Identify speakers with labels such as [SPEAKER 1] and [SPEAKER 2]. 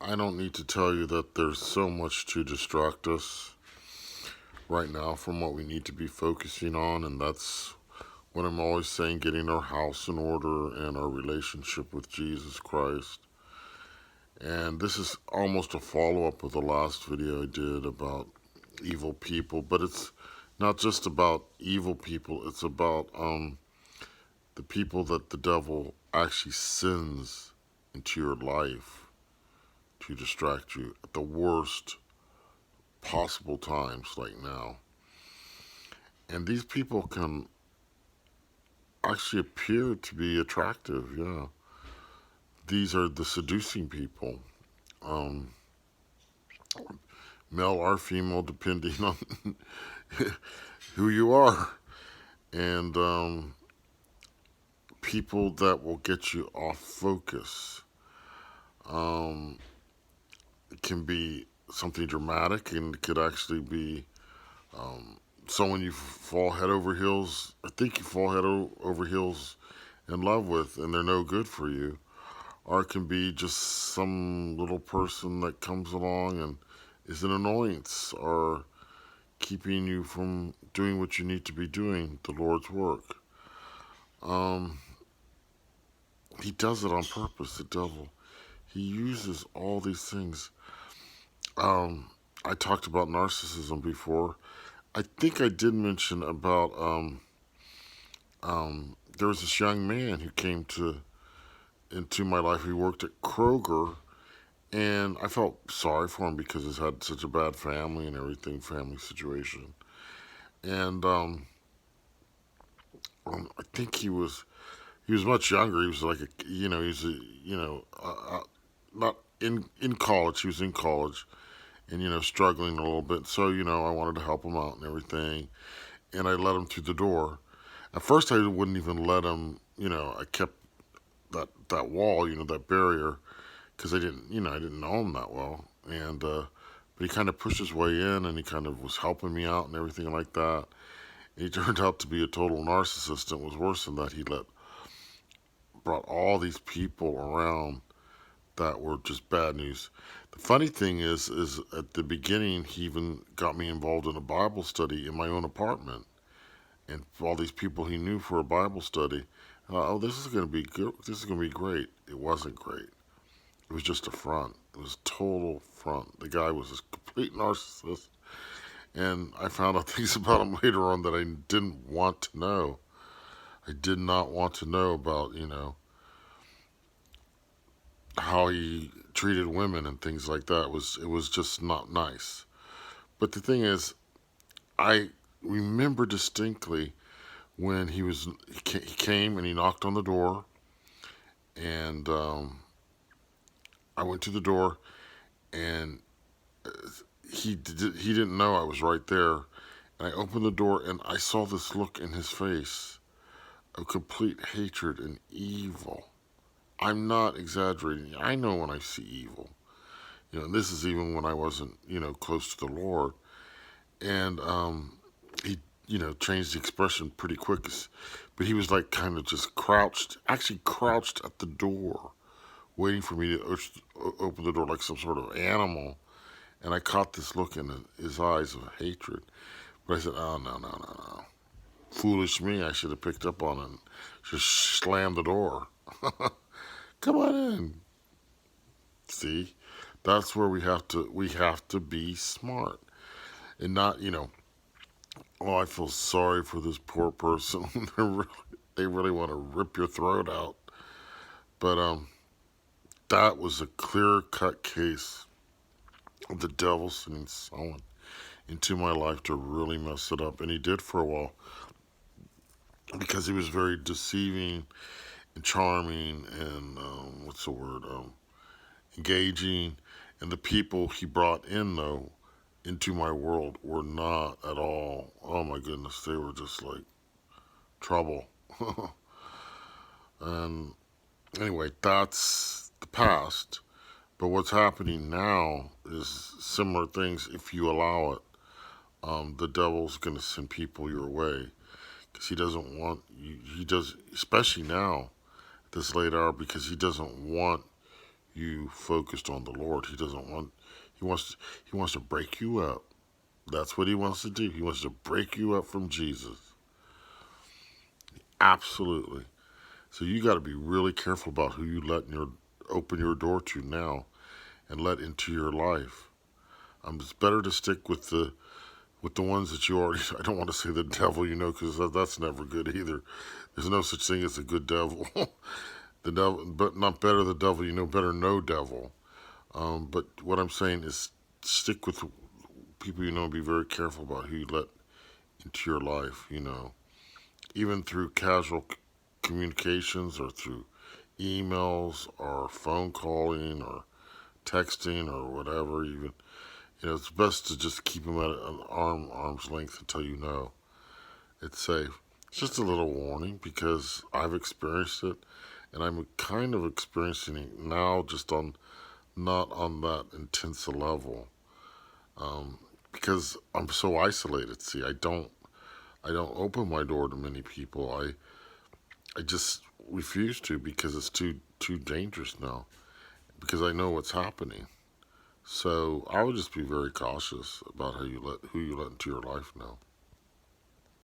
[SPEAKER 1] I don't need to tell you that there's so much to distract us right now from what we need to be focusing on, and that's what I'm always saying, getting our house in order and our relationship with Jesus Christ. And this is almost a follow up of the last video I did about evil people, but it's not just about evil people, it's about the people that the devil actually sends into your life to distract you at the worst possible times, like now. And these people can actually appear to be attractive, yeah. These are the seducing people, um, male or female, depending on who you are. And people that will get you off focus. Um, it can be something dramatic, and it could actually be um, someone you fall head over heels, I think you fall over heels in love with, and they're no good for you. Or it can be just some little person that comes along and is an annoyance or keeping you from doing what you need to be doing, the Lord's work. Um, he does it on purpose, the devil. He uses all these things. Um, I talked about narcissism before. I think I did mention about there was this young man who came to into my life. He worked at Kroger, and I felt sorry for him because he's had such a bad family and everything, family situation. And I think he was much younger. He was like he was not in college. He was in college and struggling a little bit. So I wanted to help him out and everything, and I let him through the door. At first, I wouldn't even let him. I kept that wall, that barrier, because I didn't know him that well, and but he kind of pushed his way in, and he kind of was helping me out and everything like that. And he turned out to be a total narcissist. And it was worse than that. He brought all these people around that were just bad news. The funny thing is at the beginning he even got me involved in a Bible study in my own apartment, and all these people he knew for a Bible study. Oh, this is going to be good. This is going to be great. It wasn't great. It was just a front. It was total front. The guy was a complete narcissist, and I found out things about him later on that I didn't want to know. I did not want to know about, how he treated women and things like that. It was just not nice. But the thing is, I remember distinctly when he came and he knocked on the door, and I went to the door, and he didn't know I was right there. And I opened the door, and I saw this look in his face of complete hatred and evil. I'm not exaggerating. I know when I see evil. And this is even when I wasn't, close to the Lord. And he, changed the expression pretty quick. But he was like kind of just crouched, actually crouched at the door, waiting for me to open the door like some sort of animal. And I caught this look in his eyes of hatred. But I said, oh, no, no, no, no. Foolish me, I should have picked up on it and just slammed the door. Come on in. See? That's where we have to be smart and not, oh, I feel sorry for this poor person. They really want to rip your throat out. But that was a clear cut case of the devil sending someone into my life to really mess it up, and he did for a while because he was very deceiving and charming and what's the word, engaging. And the people he brought in though into my world were not at all. Oh my goodness, they were just like trouble. And anyway, that's the past. But what's happening now is similar things if you allow it. The devil's going to send people your way because he doesn't want you. He does, especially now, at this late hour, because he doesn't want you focused on the Lord. He wants to break you up. That's what he wants to do. He wants to break you up from Jesus. Absolutely. So you got to be really careful about who you open your door to now and let into your life. It's better to stick with the ones that you already. I don't want to say the devil, because that's never good either. There's no such thing as a good devil. The devil, but not better the devil, better no devil. But what I'm saying is stick with people be very careful about who you let into your life, even through casual communications or through emails or phone calling or texting or whatever. Even it's best to just keep them at an arm's length until it's safe. It's just a little warning because I've experienced it, and I'm kind of experiencing it now, just on not on that intense a level, because I'm so isolated. See, I don't open my door to many people. I just refuse to because it's too dangerous now. Because I know what's happening. So I would just be very cautious about who you let into your life now.